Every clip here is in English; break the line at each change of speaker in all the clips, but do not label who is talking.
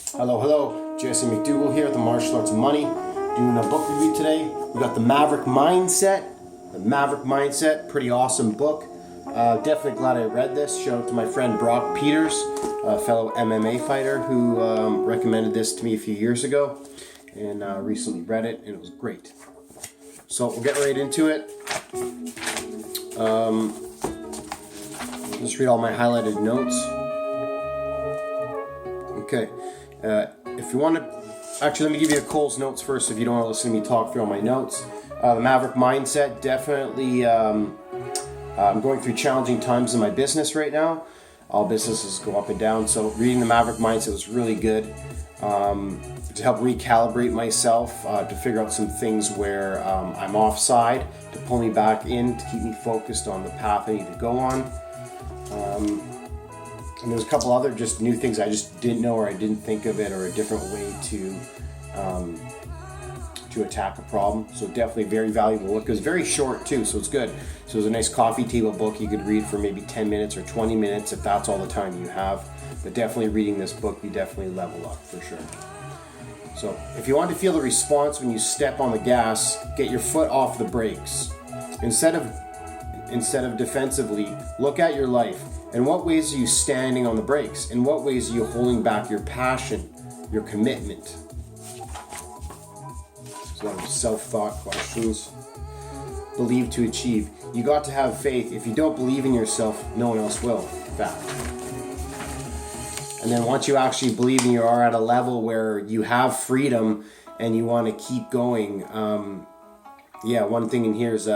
Hello, Jesse McDougall here at the Martial Arts of Money, doing a book review today. We got the Maverick Mindset. The Maverick Mindset, pretty awesome book. Definitely glad I read this. Shout out to my friend Brock Peters, a fellow MMA fighter who recommended this to me a few years ago, and recently read it, and it was great. So we'll get right into it. Let's read all my highlighted notes. Okay. If you want to, actually, let me give you a Cole's notes first if you don't want to listen to me talk through all my notes. The Maverick Mindset, definitely, I'm going through challenging times in my business right now. All businesses go up and down, so reading the Maverick Mindset was really good to help recalibrate myself, to figure out some things where I'm offside, to pull me back in, to keep me focused on the path I need to go on. And there's a couple other just new things I just didn't know, or I didn't think of it, or a different way to attack a problem. So definitely very valuable book. It was very short too, so it's good. So it was a nice coffee table book you could read for maybe 10 minutes or 20 minutes if that's all the time you have. But definitely reading this book, you definitely level up for sure. So if you want to feel the response when you step on the gas, get your foot off the brakes. Instead of defensively, look at your life. In what ways are you standing on the brakes? In what ways are you holding back your passion, your commitment? There's a lot of self-thought questions. Believe to achieve. You got to have faith. If you don't believe in yourself, no one else will. Fact. And then once you actually believe and you are at a level where you have freedom and you want to keep going, one thing in here is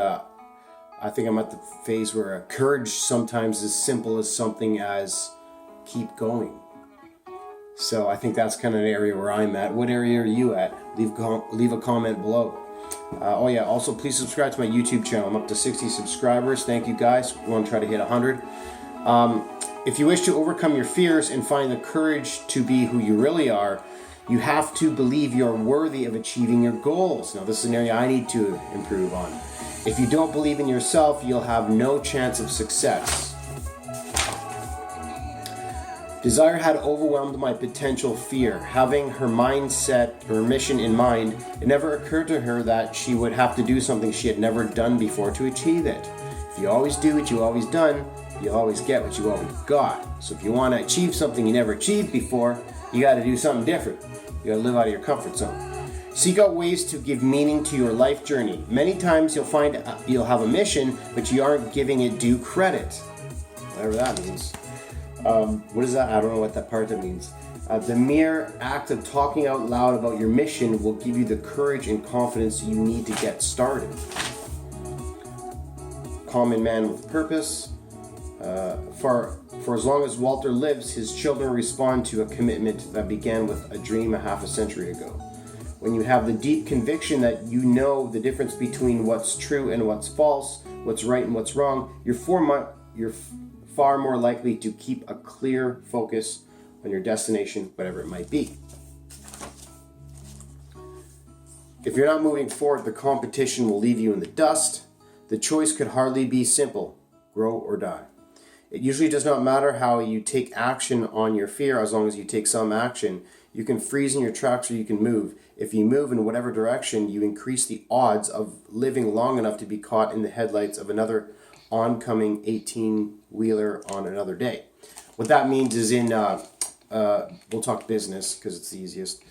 I think I'm at the phase where courage sometimes is simple as something as keep going. So I think that's kind of an area where I'm at. What area are you at? Leave a comment below. Also please subscribe to my YouTube channel. I'm up to 60 subscribers. Thank you guys. We want to try to hit 100. If you wish to overcome your fears and find the courage to be who you really are, you have to believe you're worthy of achieving your goals. Now this is an area I need to improve on. If you don't believe in yourself, you'll have no chance of success. Desire had overwhelmed my potential fear. Having her mindset, her mission in mind, it never occurred to her that she would have to do something she had never done before to achieve it. If you always do what you always done, you'll always get what you always got. So if you want to achieve something you never achieved before, you got to do something different. You got to live out of your comfort zone. Seek out ways to give meaning to your life journey. Many times you'll find you'll have a mission, but you aren't giving it due credit. Whatever that means. What is that? I don't know what that part that means. The mere act of talking out loud about your mission will give you the courage and confidence you need to get started. Common man with purpose. For as long as Walter lives, his children respond to a commitment that began with a dream a half a century ago. When you have the deep conviction that you know the difference between what's true and what's false, what's right and what's wrong, you're far more likely to keep a clear focus on your destination, whatever it might be. If you're not moving forward, the competition will leave you in the dust. The choice could hardly be simple: grow or die. It usually does not matter how you take action on your fear, as long as you take some action. You can freeze in your tracks or you can move. If you move in whatever direction, you increase the odds of living long enough to be caught in the headlights of another oncoming 18-wheeler on another day. What that means is we'll talk business because it's the easiest.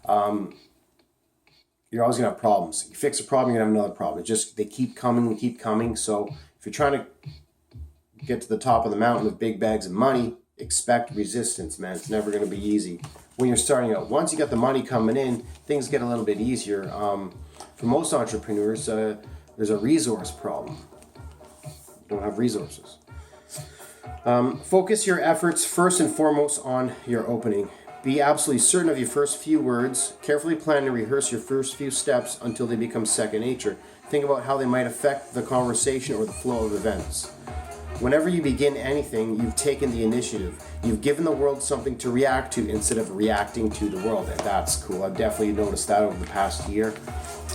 You're always going to have problems. You fix a problem, you're going to have another problem. They keep coming. So if you're trying to get to the top of the mountain with big bags of money, expect resistance, man. It's never going to be easy. When you're starting out, once you got the money coming in, things get a little bit easier. For most entrepreneurs, there's a resource problem. You don't have resources. Focus your efforts first and foremost on your opening. Be absolutely certain of your first few words. Carefully plan and rehearse your first few steps until they become second nature. Think about how they might affect the conversation or the flow of events. Whenever you begin anything, you've taken the initiative. You've given the world something to react to instead of reacting to the world. And that's cool. I've definitely noticed that over the past year,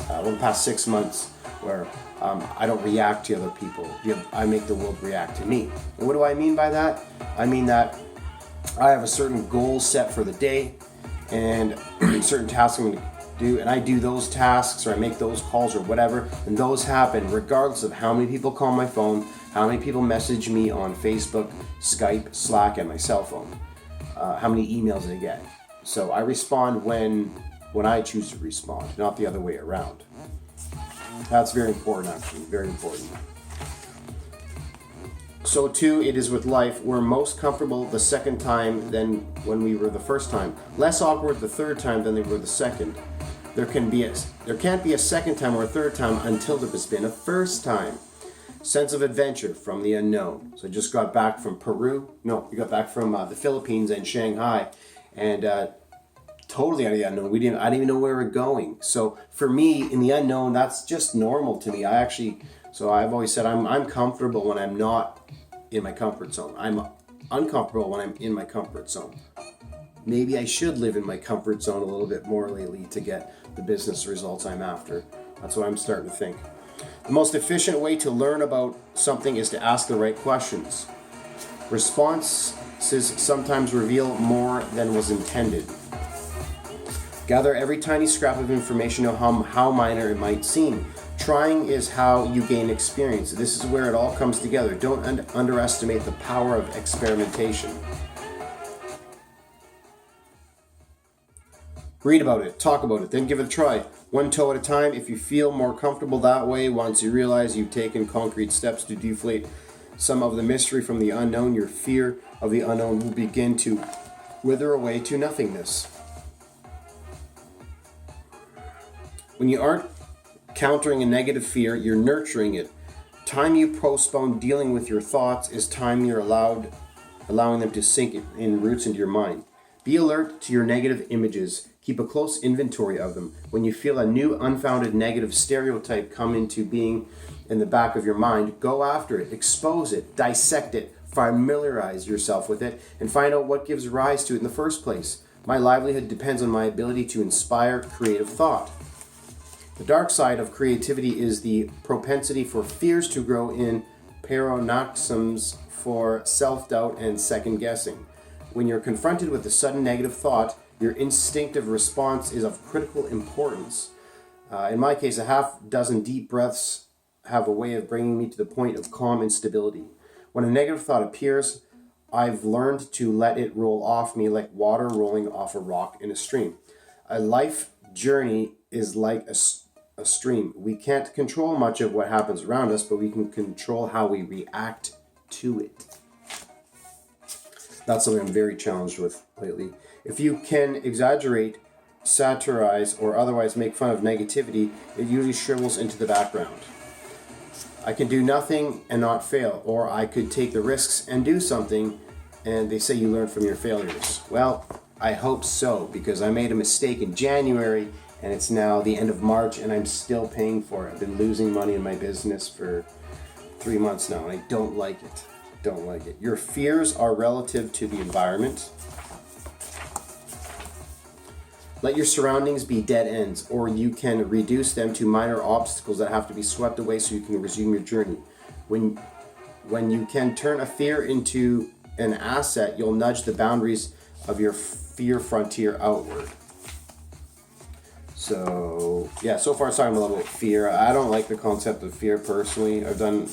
over the past 6 months, where I don't react to other people. I make the world react to me. And what do I mean by that? I mean that I have a certain goal set for the day, and certain tasks I'm going to do, and I do those tasks or I make those calls or whatever, and those happen regardless of how many people call my phone, how many people message me on Facebook, Skype, Slack, and my cell phone, how many emails I get. So I respond when I choose to respond, not the other way around. That's very important, actually, very important. So too it is with life. We're most comfortable the second time than when we were the first time. Less awkward the third time than they were the second. There can't be a second time or a third time until there has been a first time. Sense of adventure from the unknown. So I just got back from Peru. No, we got back from the Philippines and Shanghai, and totally out of the unknown. I didn't even know where we were going. So for me, in the unknown, that's just normal to me. So I've always said I'm comfortable when I'm not in my comfort zone. I'm uncomfortable when I'm in my comfort zone. Maybe I should live in my comfort zone a little bit more lately to get the business results I'm after. That's what I'm starting to think. The most efficient way to learn about something is to ask the right questions. Responses sometimes reveal more than was intended. Gather every tiny scrap of information, no matter how minor it might seem. Trying is how you gain experience. This is where it all comes together. Don't underestimate the power of experimentation. Read about it, talk about it, then give it a try. One toe at a time. If you feel more comfortable that way, once you realize you've taken concrete steps to deflate some of the mystery from the unknown, your fear of the unknown will begin to wither away to nothingness. When you aren't countering a negative fear, you're nurturing it. Time you postpone dealing with your thoughts is time you're allowing them to sink in roots into your mind. Be alert to your negative images. Keep a close inventory of them. When you feel a new unfounded negative stereotype come into being in the back of your mind, go after it, expose it, dissect it, familiarize yourself with it, and find out what gives rise to it in the first place. My livelihood depends on my ability to inspire creative thought. The dark side of creativity is the propensity for fears to grow in paroxysms for self-doubt and second-guessing. When you're confronted with a sudden negative thought, your instinctive response is of critical importance. In my case, a half dozen deep breaths have a way of bringing me to the point of calm and stability. When a negative thought appears, I've learned to let it roll off me like water rolling off a rock in a stream. A life journey is like a stream. We can't control much of what happens around us, but we can control how we react to it. That's something I'm very challenged with lately. If you can exaggerate, satirize, or otherwise make fun of negativity, it usually shrivels into the background. I can do nothing and not fail, or I could take the risks and do something, and they say you learn from your failures. Well, I hope so, because I made a mistake in January, and it's now the end of March, and I'm still paying for it. I've been losing money in my business for 3 months now, and I don't like it. Don't like it. Your fears are relative to the environment. Let your surroundings be dead ends, or you can reduce them to minor obstacles that have to be swept away so you can resume your journey. When you can turn a fear into an asset, you'll nudge the boundaries of your fear frontier outward. So, yeah, so far it's talking a little about fear. I don't like the concept of fear personally. I've done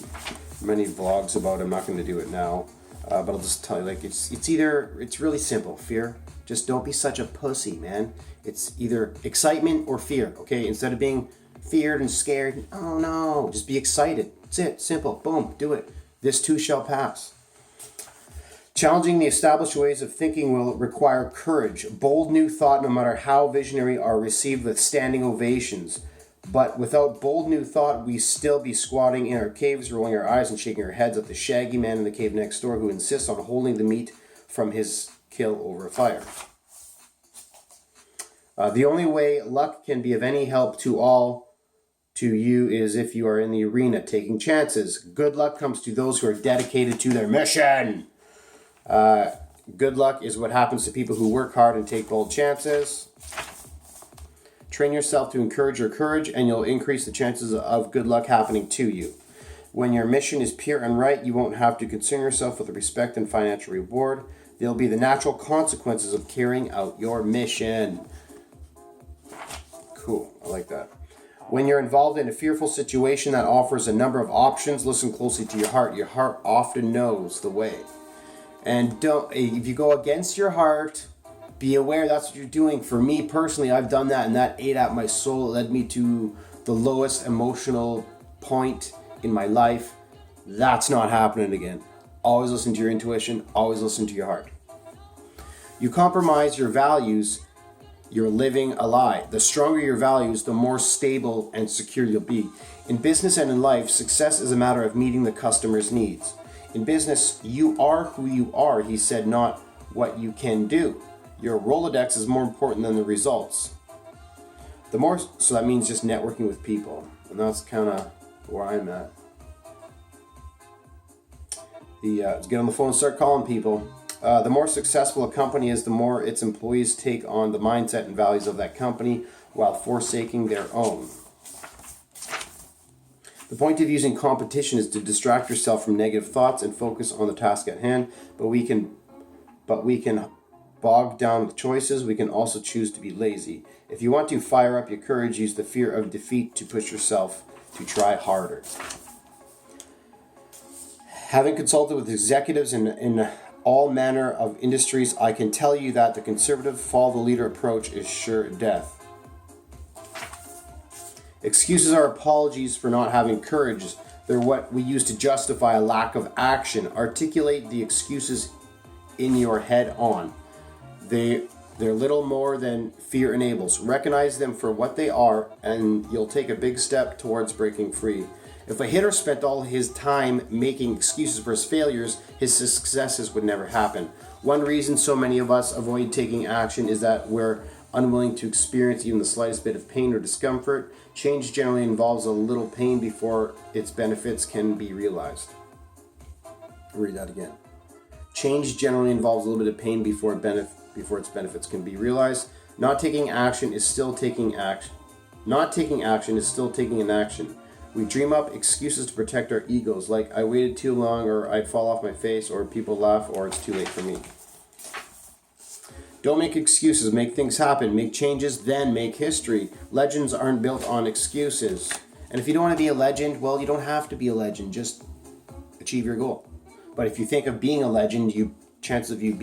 many vlogs about it. I'm not going to do it now. But I'll just tell you, like, it's really simple. Fear. Just don't be such a pussy, man. It's either excitement or fear, okay? Instead of being feared and scared, oh no, just be excited. That's it. Simple. Boom. Do it. This too shall pass. Challenging the established ways of thinking will require courage. Bold new thought, no matter how visionary, are received with standing ovations. But without bold new thought, we still be squatting in our caves, rolling our eyes and shaking our heads at the shaggy man in the cave next door who insists on holding the meat from his kill over a fire. The only way luck can be of any help to you is if you are in the arena taking chances. Good luck comes to those who are dedicated to their mission. Good luck is what happens to people who work hard and take bold chances. Train yourself to encourage your courage, and you'll increase the chances of good luck happening to you. When your mission is pure and right, you won't have to concern yourself with respect and financial reward. They'll be the natural consequences of carrying out your mission. Cool, I like that. When you're involved in a fearful situation that offers a number of options, listen closely to your heart. Your heart often knows the way. And if you go against your heart, be aware that's what you're doing. For me personally, I've done that, and that ate at my soul. It led me to the lowest emotional point in my life. That's not happening again. Always listen to your intuition. Always listen to your heart. You compromise your values, you're living a lie. The stronger your values, the more stable and secure you'll be. In business and in life, success is a matter of meeting the customer's needs. In business, you are who you are, he said, not what you can do. Your Rolodex is more important than the results. So that means just networking with people. And that's kind of where I'm at. Let's get on the phone and start calling people. The more successful a company is, the more its employees take on the mindset and values of that company while forsaking their own. The point of using competition is to distract yourself from negative thoughts and focus on the task at hand, but we can bog down with choices. We can also choose to be lazy. If you want to fire up your courage, use the fear of defeat to push yourself to try harder. Having consulted with executives in all manner of industries, I can tell you that the conservative follow the leader approach is sure death. Excuses are apologies for not having courage. They're what we use to justify a lack of action. Articulate the excuses in your head on. They're little more than fear enables. Recognize them for what they are, and you'll take a big step towards breaking free. If a hitter spent all his time making excuses for his failures, his successes would never happen. One reason so many of us avoid taking action is that we're unwilling to experience even the slightest bit of pain or discomfort. Change generally involves a little pain before its benefits can be realized. I'll read that again. Change generally involves a little bit of pain before its benefits can be realized. Not taking action is still taking action. Not taking action is still taking an action. We dream up excuses to protect our egos, like I waited too long, or I'd fall off my face, or people laugh, or it's too late for me. Don't make excuses, make things happen, make changes, then make history. Legends aren't built on excuses. And if you don't want to be a legend, well, you don't have to be a legend, just achieve your goal. But if you think of being a legend, chances of you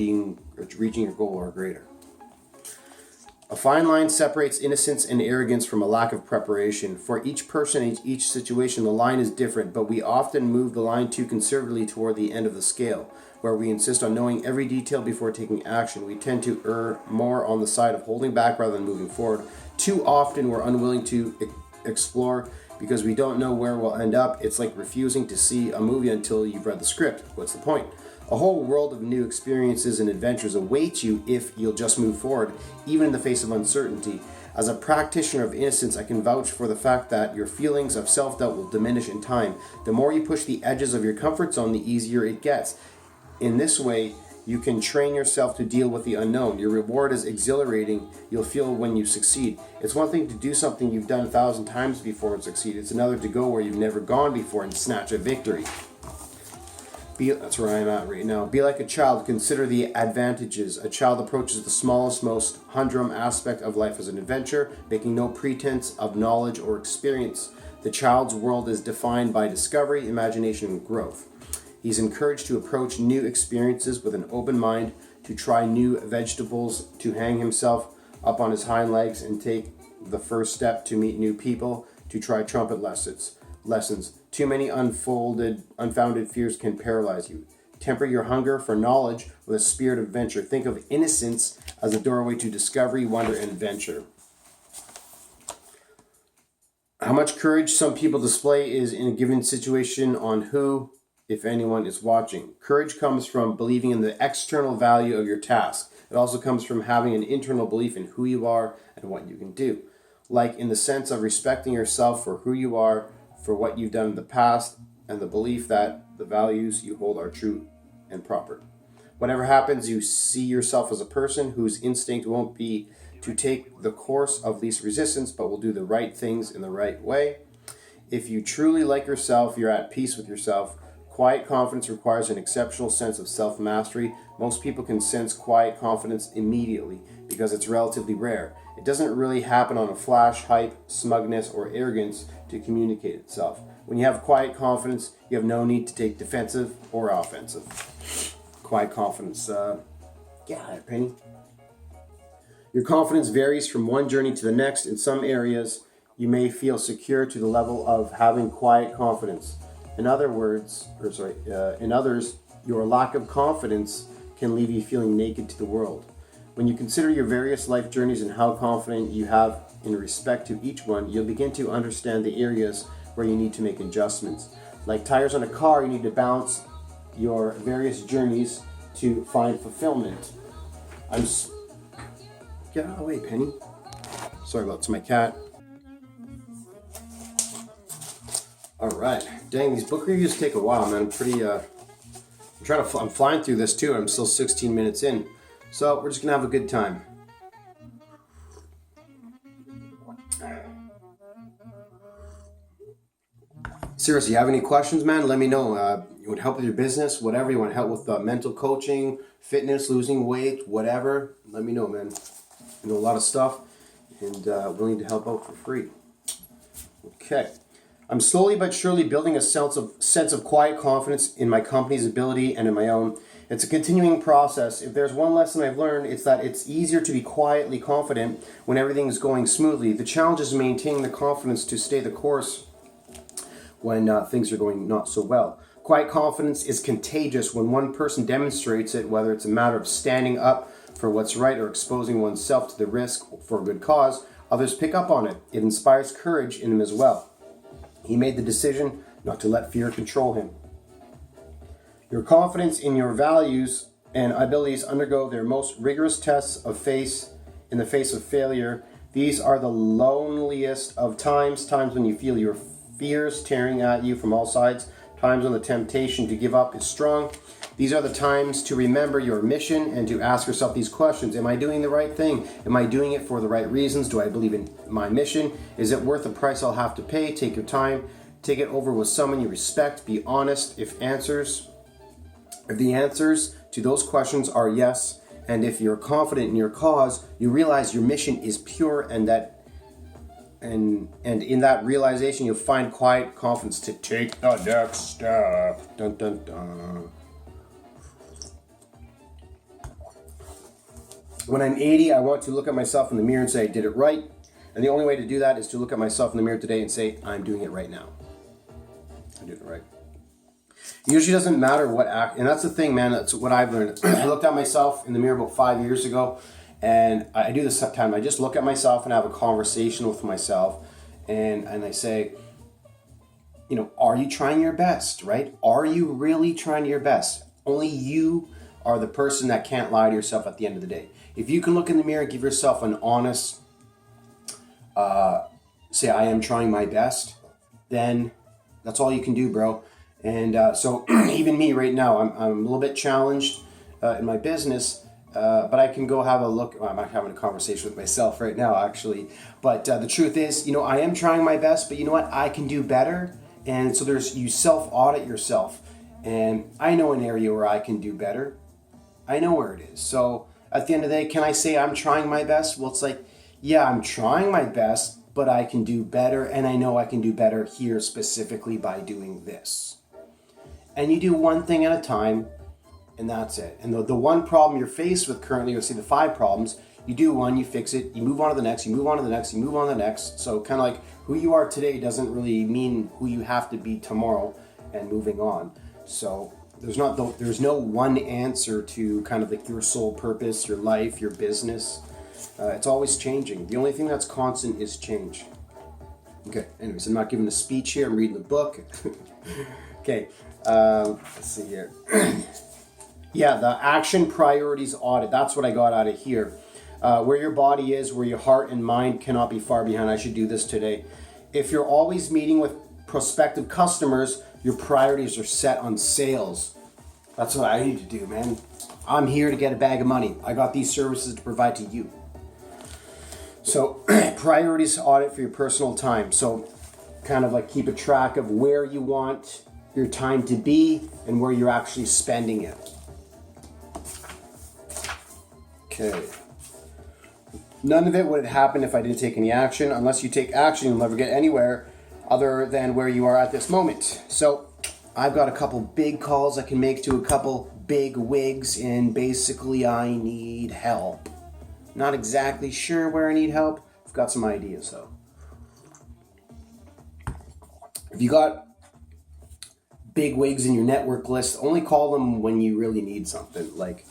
reaching your goal are greater. A fine line separates innocence and arrogance from a lack of preparation. For each person in each situation, the line is different, but we often move the line too conservatively toward the end of the scale, where we insist on knowing every detail before taking action. We tend to err more on the side of holding back rather than moving forward. Too often, we're unwilling to explore because we don't know where we'll end up. It's like refusing to see a movie until you've read the script. What's the point? A whole world of new experiences and adventures await you if you'll just move forward, even in the face of uncertainty. As a practitioner of innocence, I can vouch for the fact that your feelings of self-doubt will diminish in time. The more you push the edges of your comfort zone, the easier it gets. In this way, you can train yourself to deal with the unknown. Your reward is exhilarating. You'll feel when you succeed. It's one thing to do something you've done 1,000 times before and succeed. It's another to go where you've never gone before and snatch a victory. That's where I'm at right now. Be like a child. Consider the advantages. A child approaches the smallest, most humdrum aspect of life as an adventure, making no pretense of knowledge or experience. The child's world is defined by discovery, imagination, and growth. He's encouraged to approach new experiences with an open mind, to try new vegetables, to hang himself up on his hind legs and take the first step to meet new people, to try trumpet lessons. Too many unfounded fears can paralyze you. Temper your hunger for knowledge with a spirit of adventure. Think of innocence as a doorway to discovery, wonder, and adventure. How much courage some people display is in a given situation on who, if anyone, is watching. Courage comes from believing in the external value of your task. It also comes from having an internal belief in who you are and what you can do. Like in the sense of respecting yourself for who you are, for what you've done in the past, and the belief that the values you hold are true and proper. Whatever happens, you see yourself as a person whose instinct won't be to take the course of least resistance, but will do the right things in the right way. If you truly like yourself, you're at peace with yourself. Quiet confidence requires an exceptional sense of self-mastery. Most people can sense quiet confidence immediately because it's relatively rare. It doesn't really happen on a flash, hype, smugness, or arrogance to communicate itself. When you have quiet confidence, you have no need to take defensive or offensive. Quiet confidence. Penny. Your confidence varies from one journey to the next. In some areas, you may feel secure to the level of having quiet confidence. In others, your lack of confidence can leave you feeling naked to the world. When you consider your various life journeys and how confident you have in respect to each one, you'll begin to understand the areas where you need to make adjustments. Like tires on a car, you need to balance your various journeys to find fulfillment. Get out of the way, Penny. Sorry about this, my cat. All right. Dang, these book reviews take a while, man. I'm flying through this too. I'm still 16 minutes in. So we're just gonna have a good time. Seriously, you have any questions, man? Let me know. You want help with your business, whatever. You want help with mental coaching, fitness, losing weight, whatever. Let me know, man. I know a lot of stuff and willing to help out for free. Okay. I'm slowly but surely building a sense of quiet confidence in my company's ability and in my own. It's a continuing process. If there's one lesson I've learned, it's that it's easier to be quietly confident when everything is going smoothly. The challenge is maintaining the confidence to stay the course when things are going not so well. Quiet confidence is contagious when one person demonstrates it, whether it's a matter of standing up for what's right or exposing oneself to the risk for a good cause. Others pick up on it. It inspires courage in them as well. He made the decision not to let fear control him. Your confidence in your values and abilities undergo their most rigorous tests in the face of failure. These are the loneliest of times when you feel your fears tearing at you from all sides, times when the temptation to give up is strong. These are the times to remember your mission and to ask yourself these questions. Am I doing the right thing? Am I doing it for the right reasons? Do I believe in my mission? Is it worth the price I'll have to pay? Take your time. Take it over with someone you respect. Be honest. If the answers to those questions are yes, and if you're confident in your cause, you realize your mission is pure, and in that realization, you'll find quiet confidence to take the next step. Dun, dun, dun. When I'm 80, I want to look at myself in the mirror and say, I did it right. And the only way to do that is to look at myself in the mirror today and say, I'm doing it right now. I did it right. It usually doesn't matter what act, and that's the thing, man. That's what I've learned. I looked at myself in the mirror about 5 years ago, and I do this sometimes. I just look at myself and have a conversation with myself, and I say, are you trying your best, right? Are you really trying your best? Only you are the person that can't lie to yourself at the end of the day. If you can look in the mirror and give yourself an honest, say, I am trying my best, then that's all you can do, bro. And so even me right now, I'm a little bit challenged in my business, but I can go have a look. Well, I'm not having a conversation with myself right now, actually. But the truth is, I am trying my best, but you know what? I can do better. And so you self-audit yourself. And I know an area where I can do better. I know where it is. So at the end of the day, can I say I'm trying my best? Well, it's like, yeah, I'm trying my best, but I can do better. And I know I can do better here specifically by doing this. And you do one thing at a time, and that's it. And the one problem you're faced with currently, you'll see the 5 problems, you do one, you fix it, you move on to the next, you move on to the next, you move on to the next. So kind of like who you are today doesn't really mean who you have to be tomorrow and moving on. So there's no one answer to kind of like your sole purpose, your life, your business. It's always changing. The only thing that's constant is change. Okay, anyways, I'm not giving a speech here, I'm reading the book. Okay, let's see here. Yeah, the action priorities audit. That's what I got out of here. Where your body is, where your heart and mind cannot be far behind. I should do this today. If you're always meeting with prospective customers, your priorities are set on sales. That's what I need to do, man. I'm here to get a bag of money. I got these services to provide to you. So priorities audit for your personal time. So kind of like keep a track of where you want your time to be and where you're actually spending it. Okay. None of it would happen if I didn't take any action. Unless you take action, you'll never get anywhere other than where you are at this moment. So I've got a couple big calls I can make to a couple big wigs, and basically I need help. Not exactly sure where I need help. I've got some ideas though. If you got big wigs in your network list, only call them when you really need something. Like,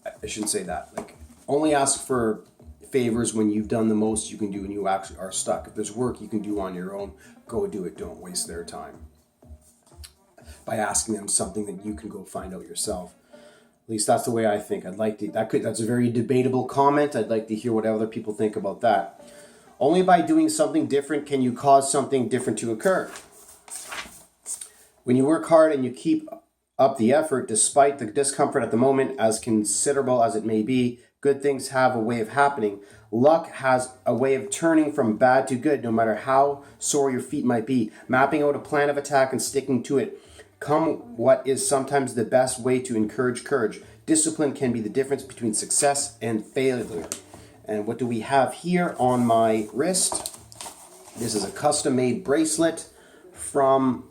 I shouldn't say that. Like, only ask for favors when you've done the most you can do and you actually are stuck. If there's work you can do on your own, go do it. Don't waste their time by asking them something that you can go find out yourself. At least that's the way I think. That's a very debatable comment. I'd like to hear what other people think about that. Only by doing something different can you cause something different to occur. When you work hard and you keep up the effort, despite the discomfort at the moment, as considerable as it may be, good things have a way of happening. Luck has a way of turning from bad to good, no matter how sore your feet might be. Mapping out a plan of attack and sticking to it, come what is sometimes the best way to encourage courage. Discipline can be the difference between success and failure. And what do we have here on my wrist? This is a custom-made bracelet from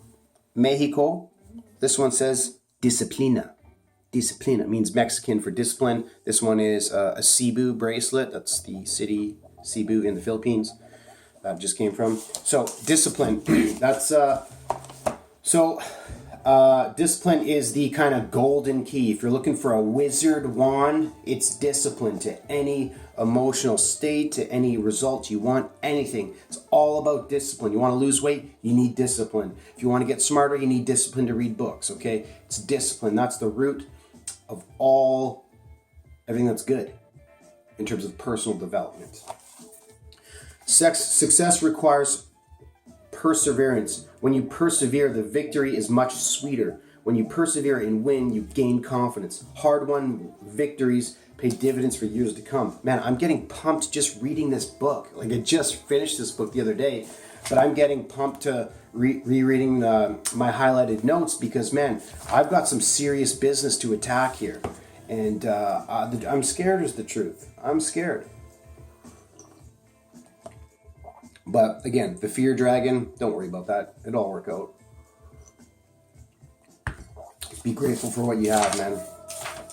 Mexico. This one says Disciplina. Disciplina means Mexican for discipline. This one is a Cebu bracelet. That's the city Cebu in the Philippines that just came from. So discipline. Discipline is the kind of golden key. If you're looking for a wizard wand, it's discipline to any emotional state, to any result you want, anything. It's all about discipline. You want to lose weight, you need discipline. If you want to get smarter, you need discipline to read books, okay? It's discipline. That's the root of everything that's good in terms of personal development. Success requires perseverance. When you persevere, the victory is much sweeter. When you persevere and win, you gain confidence. Hard-won victories pay dividends for years to come. Man, I'm getting pumped just reading this book. Like, I just finished this book the other day, but I'm getting pumped to rereading my highlighted notes because, man, I've got some serious business to attack here. And I'm scared is the truth. I'm scared. But again, the fear dragon, don't worry about that. It'll all work out. Be grateful for what you have, man.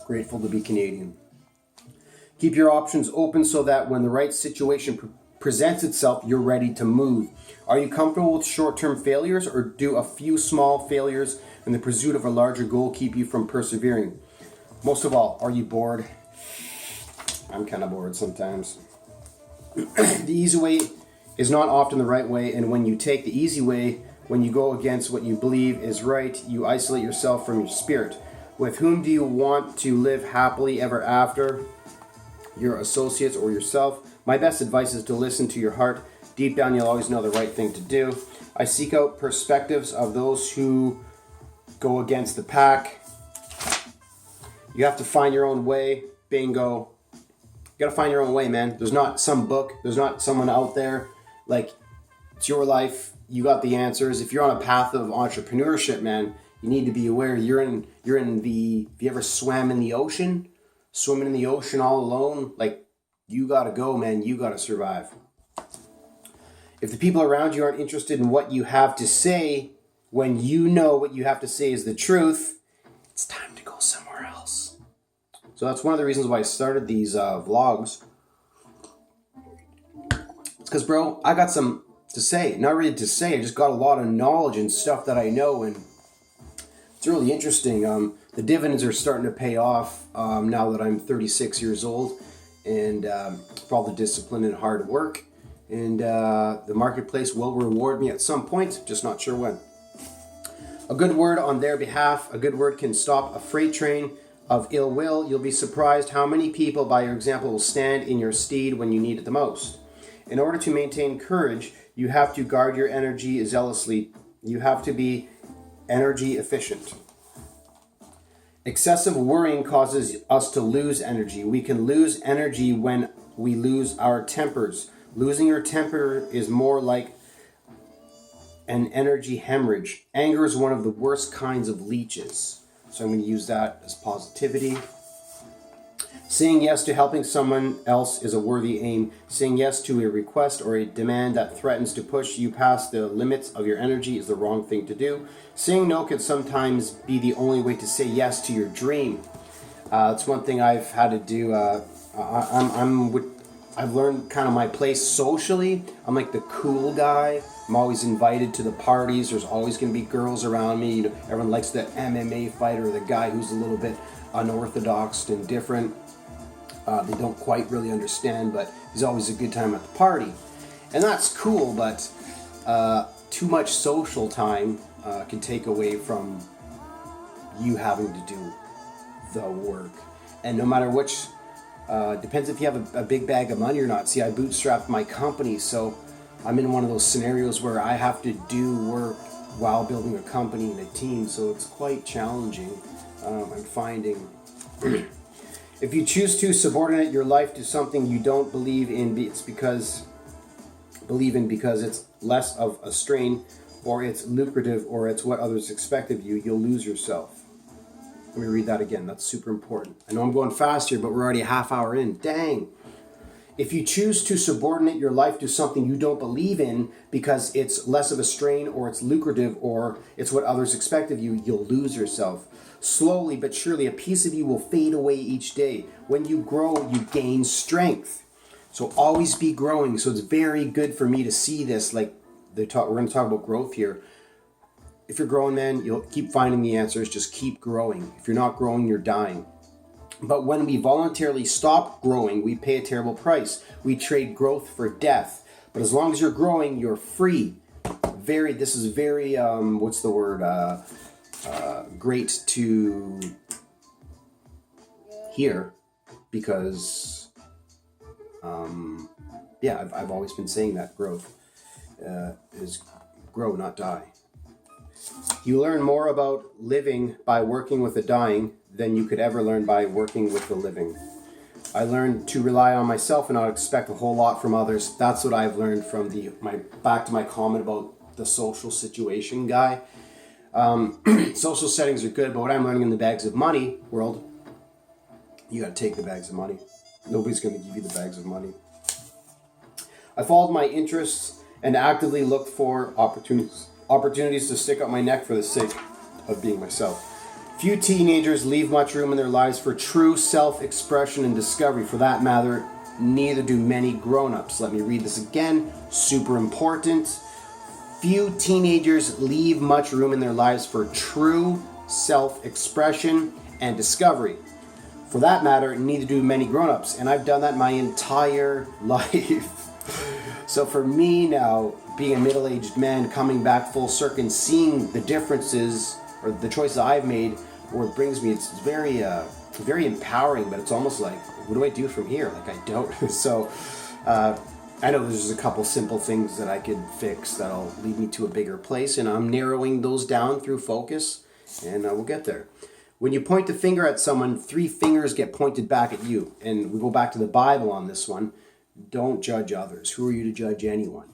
Grateful to be Canadian. Keep your options open so that when the right situation presents itself, you're ready to move. Are you comfortable with short-term failures, or do a few small failures in the pursuit of a larger goal keep you from persevering? Most of all, are you bored? I'm kind of bored sometimes. The easy way is not often the right way, and when you take the easy way, when you go against what you believe is right, you isolate yourself from your spirit. With whom do you want to live happily ever after? Your associates or yourself? My best advice is to listen to your heart. Deep down, you'll always know the right thing to do. I seek out perspectives of those who go against the pack. You have to find your own way. Bingo. You gotta find your own way, man. There's not some book. There's not someone out there. Like, it's your life. You got the answers. If you're on a path of entrepreneurship, man, you need to be aware. You're in the. If you ever swam in the ocean, swimming in the ocean all alone, like, you gotta go, man. You gotta survive. If the people around you aren't interested in what you have to say, when you know what you have to say is the truth, it's time to go somewhere else. So that's one of the reasons why I started these vlogs. It's because, bro, I got some to say. Not really to say, I just got a lot of knowledge and stuff that I know, and it's really interesting. The dividends are starting to pay off now that I'm 36 years old, and for all the discipline and hard work. And the marketplace will reward me at some point, just not sure when. A good word on their behalf, a good word can stop a freight train of ill will. You'll be surprised how many people, by your example, will stand in your stead when you need it the most. In order to maintain courage, you have to guard your energy zealously. You have to be energy efficient. Excessive worrying causes us to lose energy. We can lose energy when we lose our tempers. Losing your temper is more like and energy hemorrhage. Anger is one of the worst kinds of leeches. So I'm going to use that as positivity. Saying yes to helping someone else is a worthy aim. Saying yes to a request or a demand that threatens to push you past the limits of your energy is the wrong thing to do. Saying no can sometimes be the only way to say yes to your dream. It's one thing I've had to do. I've learned kind of my place socially. I'm like the cool guy. I'm always invited to the parties. There's always going to be girls around me. You know, everyone likes the MMA fighter, the guy who's a little bit unorthodox and different. They don't quite really understand, but he's always a good time at the party. And that's cool, but too much social time can take away from you having to do the work. And no matter which, depends if you have a big bag of money or not. See, I bootstrapped my company, so I'm in one of those scenarios where I have to do work while building a company and a team, so it's quite challenging. I'm finding if you choose to subordinate your life to something you don't believe in, it's because it's less of a strain, or it's lucrative, or it's what others expect of you, you'll lose yourself. Let me read that again. That's super important. I know I'm going fast here, but we're already a half hour in. Dang. If you choose to subordinate your life to something you don't believe in because it's less of a strain, or it's lucrative, or it's what others expect of you, you'll lose yourself. Slowly but surely, a piece of you will fade away each day. When you grow, you gain strength. So always be growing. So it's very good for me to see this. Like we're going to talk about growth here. If you're growing, man, you'll keep finding the answers. Just keep growing. If you're not growing, you're dying. But when we voluntarily stop growing, we pay a terrible price. We trade growth for death. But as long as you're growing, you're free. This is very, great to hear, because, I've always been saying that growth is grow, not die. You learn more about living by working with the dying than you could ever learn by working with the living. I learned to rely on myself and not expect a whole lot from others. That's what I've learned from back to my comment about the social situation guy. Social settings are good, but what I'm learning in the bags of money world, you got to take the bags of money. Nobody's going to give you the bags of money. I followed my interests and actively looked for opportunities to stick out my neck for the sake of being myself. Few teenagers leave much room in their lives for true self-expression and discovery. For that matter, neither do many grown-ups. Let me read this again. Super important. Few teenagers leave much room in their lives for true self-expression and discovery. For that matter, neither do many grown-ups. And I've done that my entire life. So for me now, being a middle-aged man, coming back full circle and seeing the differences or the choices I've made, where it brings me, it's very empowering, but it's almost like, what do I do from here? Like, I don't. So I know there's just a couple simple things that I could fix that'll lead me to a bigger place, and I'm narrowing those down through focus, and we'll get there. When you point the finger at someone, 3 fingers get pointed back at you. And we go back to the Bible on this one. Don't judge others. Who are you to judge anyone?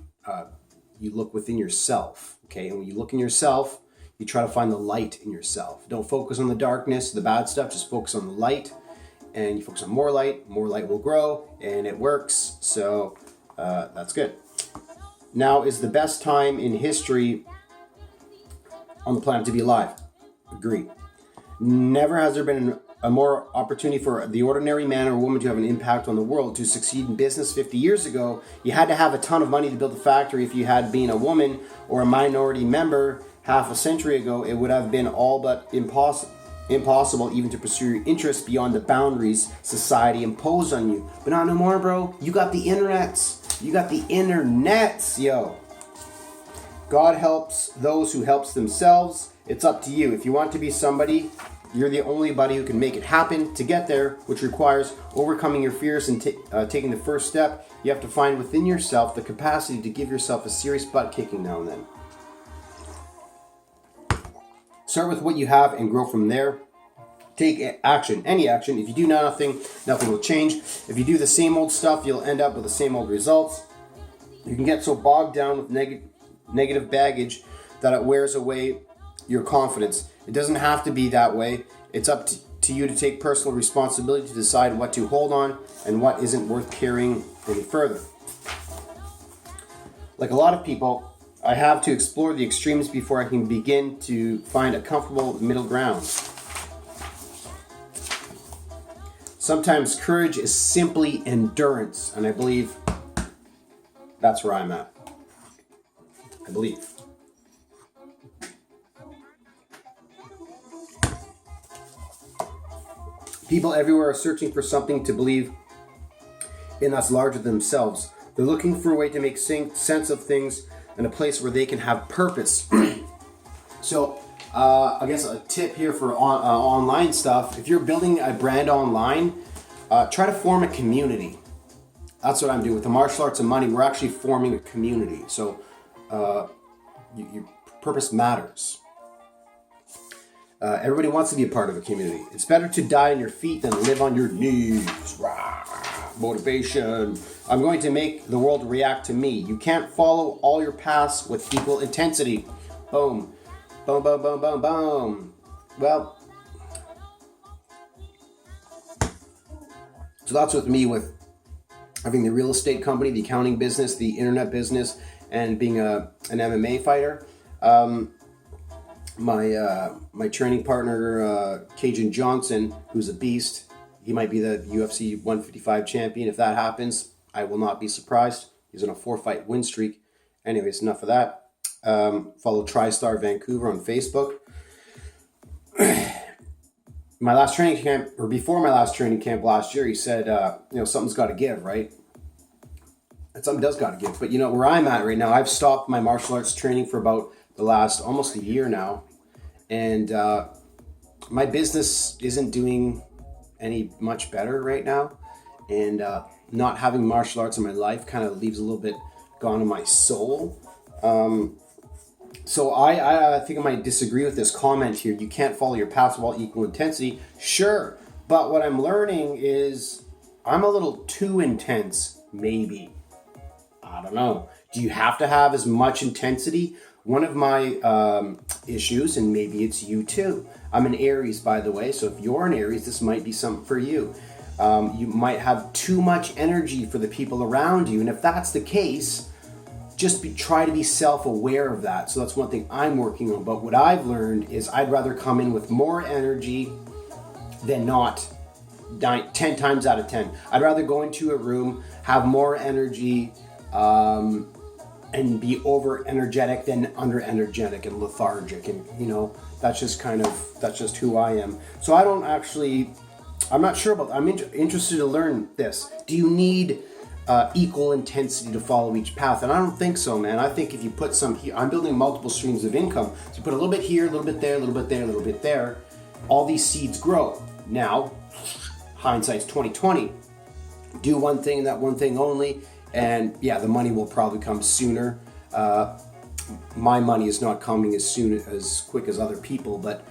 You look within yourself, okay? And when you look in yourself, you try to find the light in yourself. Don't focus on the darkness, the bad stuff. Just focus on the light. And you focus on more light will grow, and it works. So that's good. Now is the best time in history on the planet to be alive. Agree. Never has there been a more opportunity for the ordinary man or woman to have an impact on the world. To succeed in business 50 years ago, you had to have a ton of money to build a factory. If you had been a woman or a minority member half a century ago, it would have been all but impossible even to pursue your interests beyond the boundaries society imposed on you. But not no more, bro. You got the internets. You got the internets, yo. God helps those who helps themselves. It's up to you. If you want to be somebody, you're the only buddy who can make it happen. To get there, which requires overcoming your fears and taking the first step, you have to find within yourself the capacity to give yourself a serious butt kicking now and then. Start with what you have and grow from there. Take action, any action. If you do nothing, nothing will change. If you do the same old stuff, you'll end up with the same old results. You can get so bogged down with negative baggage that it wears away your confidence. It doesn't have to be that way. It's up to you to take personal responsibility to decide what to hold on and what isn't worth carrying any further. Like a lot of people, I have to explore the extremes before I can begin to find a comfortable middle ground. Sometimes courage is simply endurance, and I believe that's where I'm at. I believe. People everywhere are searching for something to believe in that's larger than themselves. They're looking for a way to make sense of things and a place where they can have purpose. So, I guess a tip here for online stuff, if you're building a brand online, try to form a community. That's what I'm doing. With the martial arts and money, we're actually forming a community. So, your purpose matters. Everybody wants to be a part of a community. It's better to die on your feet than live on your knees. Rah, motivation. I'm going to make the world react to me. You can't follow all your paths with equal intensity. Boom. Boom, boom, boom, boom, boom. Well, so that's with me with having the real estate company, the accounting business, the internet business, and being an MMA fighter. My training partner, Cajun Johnson, who's a beast, he might be the UFC 155 champion. If that happens, I will not be surprised. He's on a 4-fight win streak. Anyways, enough of that. Follow TriStar Vancouver on Facebook. My last training camp, or before my last training camp last year, he said, something's got to give, right? And something does got to give. But where I'm at right now, I've stopped my martial arts training for about the last almost a year now. And my business isn't doing any much better right now. And not having martial arts in my life kind of leaves a little bit gone in my soul. So I think I might disagree with this comment here. You can't follow your paths while equal intensity. Sure. But what I'm learning is I'm a little too intense, maybe. I don't know. Do you have to have as much intensity? One of my issues, and maybe it's you too. I'm an Aries, by the way. So if you're an Aries, this might be something for you. You might have too much energy for the people around you. And if that's the case, just try to be self-aware of that. So that's one thing I'm working on. But what I've learned is I'd rather come in with more energy than not. 10 times out of 10. I'd rather go into a room, have more energy, and be over energetic than under energetic and lethargic. And that's just who I am. So I'm not sure about that. I'm interested to learn this. Do you need equal intensity to follow each path? And I don't think so, man. I think if you put some here, I'm building multiple streams of income. So you put a little bit here, a little bit there, a little bit there, a little bit there. All these seeds grow. Now, hindsight's 2020. Do one thing and that one thing only. And yeah, the money will probably come sooner. My money is not coming as quick as other people, but